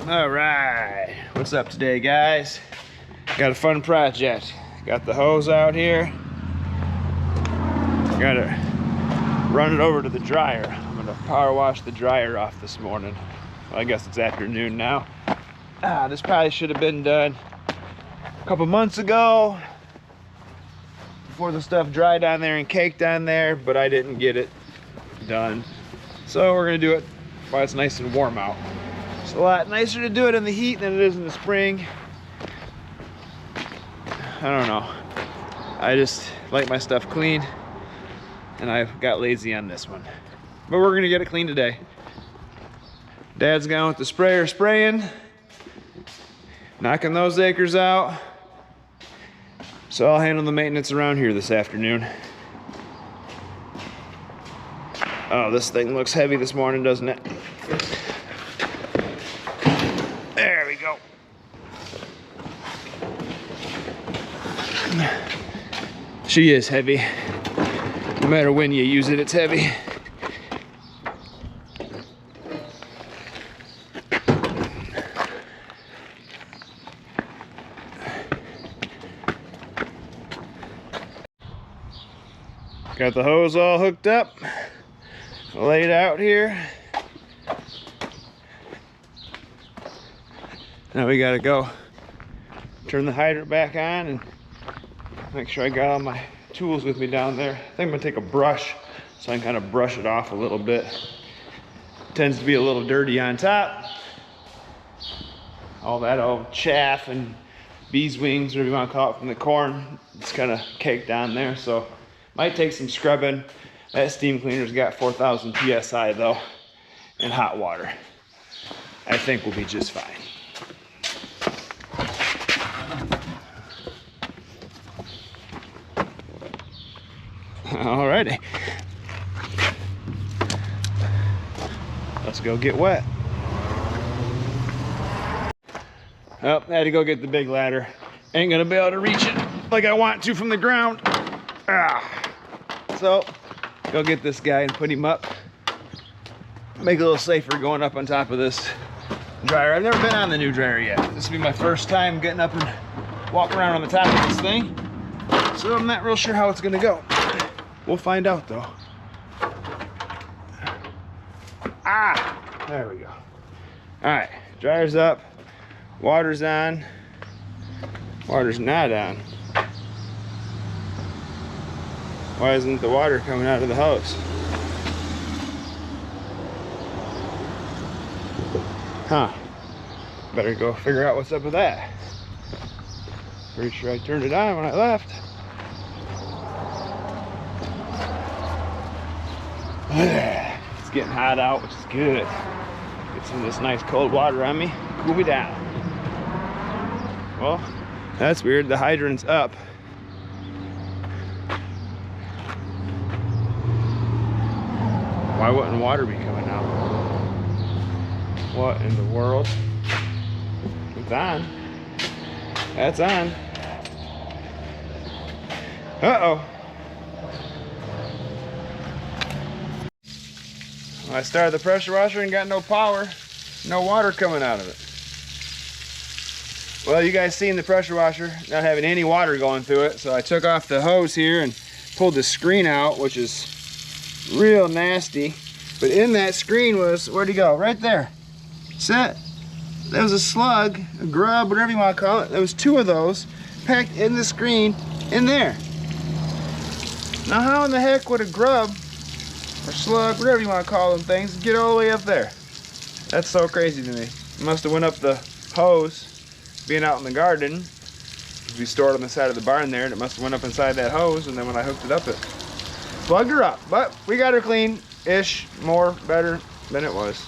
All right, what's up today, guys? Got a fun project. Got the hose out here. Gotta run it over to the dryer. I'm gonna power wash the dryer off this morning. Well, I guess it's afternoon now. This probably should have been done a couple months ago before the stuff dried on there and caked on there, but I didn't get it done. So we're gonna do it while it's nice and warm out. It's a lot nicer to do it in the heat than it is in the spring. I don't know. I just like my stuff clean, and I got lazy on this one. But we're gonna get it clean today. Dad's gone with the sprayer spraying, knocking those acres out. So I'll handle the maintenance around here this afternoon. Oh, this thing looks heavy this morning, doesn't it? There we go. She is heavy. No matter when you use it, it's heavy. Got the hose all hooked up, laid out here. Now we gotta go turn the hydrant back on and make sure I got all my tools with me down there. I think I'm gonna take a brush so I can kind of brush it off a little bit. It tends to be a little dirty on top. All that old chaff and bees wings, whatever you want to call it, from the corn, it's kind of caked on there. So might take some scrubbing. That steam cleaner's got 4,000 PSI though, and hot water. I think we'll be just fine. Alrighty. Let's go get wet. Oh, I had to go get the big ladder. Ain't gonna be able to reach it like I want to from the ground. So, go get this guy and put him up. Make it a little safer going up on top of this dryer. I've never been on the new dryer yet. This will be my first time getting up and walking around on the top of this thing. So I'm not real sure how it's gonna go. We'll find out though. There we go. All right, dryer's up, water's on, water's not on. Why isn't the water coming out of the hose? Huh, better go figure out what's up with that. Pretty sure I turned it on when I left. It's getting hot out, which is good. Get some of this nice cold water on me, cool me down. Well, that's weird, the hydrant's up. Why wouldn't water be coming out? What in the world? It's on. That's on. Uh-oh. I started the pressure washer and got no power, no water coming out of it. Well, you guys seen the pressure washer not having any water going through it, so I took off the hose here and pulled the screen out, which is real nasty. But in that screen was, where'd he go? Right there. Set. There was a slug, a grub, whatever you want to call it. There was 2 of those packed in the screen in there. Now how in the heck would a grub or slug, whatever you want to call them things, get all the way up there? That's so crazy to me. It must have went up the hose, being out in the garden. We stored on the side of the barn there, and it must have went up inside that hose, and then when I hooked it up, it plugged her up. But we got her clean-ish, more, better than it was.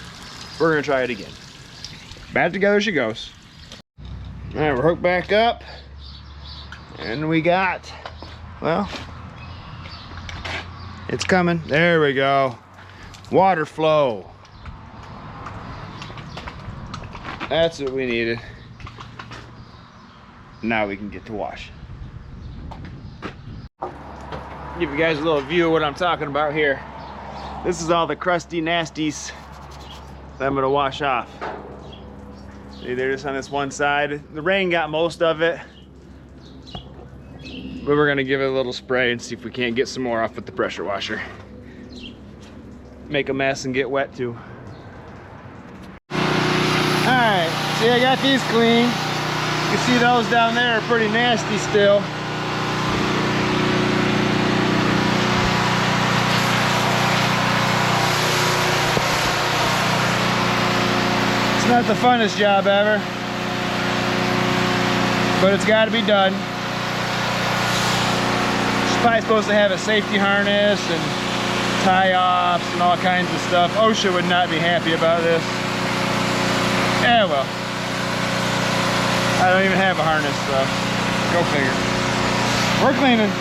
We're gonna try it again. Back together she goes. All right, we're hooked back up, and we got, well, it's coming. There we go. Water flow. That's what we needed. Now we can get to wash. Give you guys a little view of what I'm talking about here. This is all the crusty nasties that I'm gonna wash off. See, they're just on this one side. The rain got most of it. But we're gonna give it a little spray and see if we can't get some more off with the pressure washer. Make a mess and get wet too. Alright, see, I got these clean. You can see those down there are pretty nasty still. It's not the funnest job ever, but it's got to be done. It's probably supposed to have a safety harness and tie-offs and all kinds of stuff. OSHA would not be happy about this. Yeah, well, I don't even have a harness, so go figure. We're cleaning.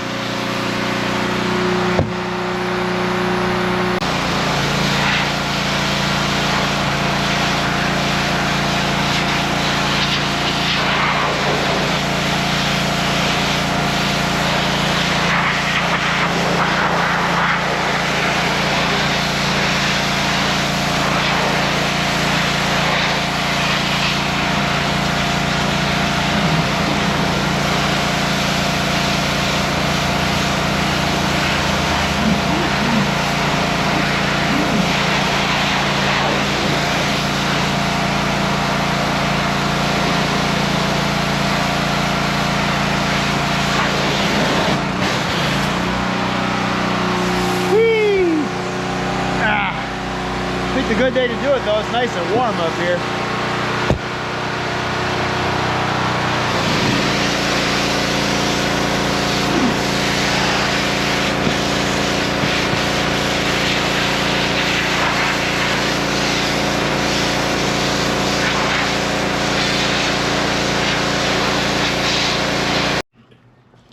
It's a good day to do it though. It's nice and warm up here.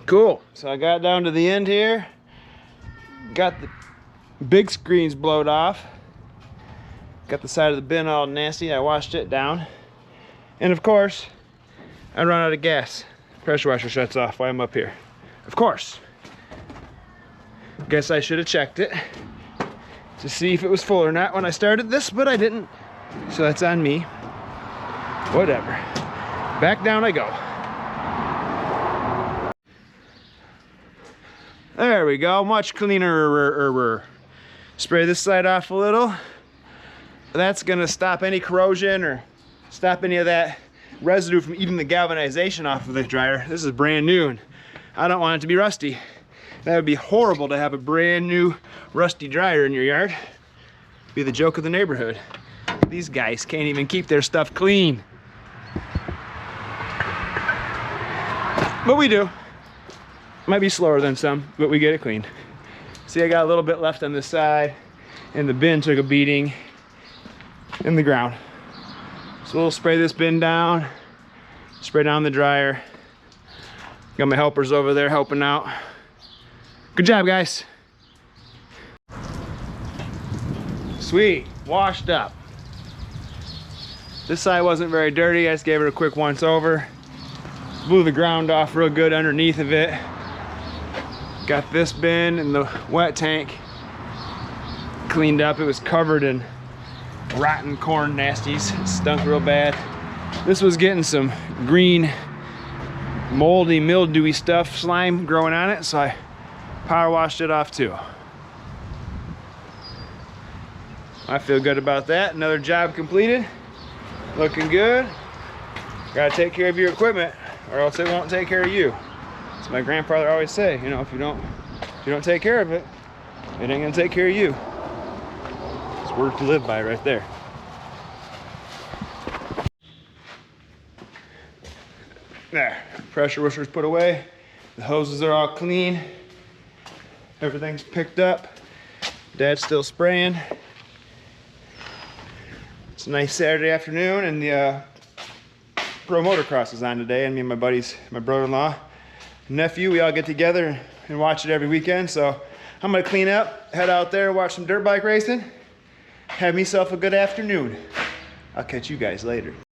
Cool. So I got down to the end here. Got the big screens blowed off. Got the side of the bin all nasty. I washed it down. And of course, I run out of gas. Pressure washer shuts off while I'm up here. Of course. Guess I should have checked it to see if it was full or not when I started this, but I didn't. So that's on me. Whatever. Back down I go. There we go. Much cleaner. Spray this side off a little. That's gonna stop any corrosion or stop any of that residue from eating the galvanization off of the dryer. This is brand new and I don't want it to be rusty. That would be horrible to have a brand new rusty dryer in your yard. Be the joke of the neighborhood. These guys can't even keep their stuff clean. But we do. Might be slower than some, but we get it clean. See, I got a little bit left on this side and the bin took a beating in the ground. So we'll spray this bin down, spray down the dryer. Got my helpers over there helping out. Good job, guys. Sweet, washed up. This side wasn't very dirty. I just gave it a quick once over. Blew the ground off real good underneath of it. Got this bin and the wet tank cleaned up. It was covered in rotten corn nasties. It stunk real bad. This was getting some green moldy mildewy stuff, slime growing on it, so I power washed it off too. I feel good about that. Another job completed. Looking good. Gotta take care of your equipment or else it won't take care of you. As my grandfather always say, you know, if you don't take care of it, it ain't gonna take care of you. It's worth to live by right there. There, pressure washer's put away. The hoses are all clean. Everything's picked up. Dad's still spraying. It's a nice Saturday afternoon and the pro motocross is on today, and me and my buddies, my brother-in-law, nephew, we all get together and watch it every weekend. So I'm gonna clean up, head out there, watch some dirt bike racing, have myself a good afternoon. I'll catch you guys later.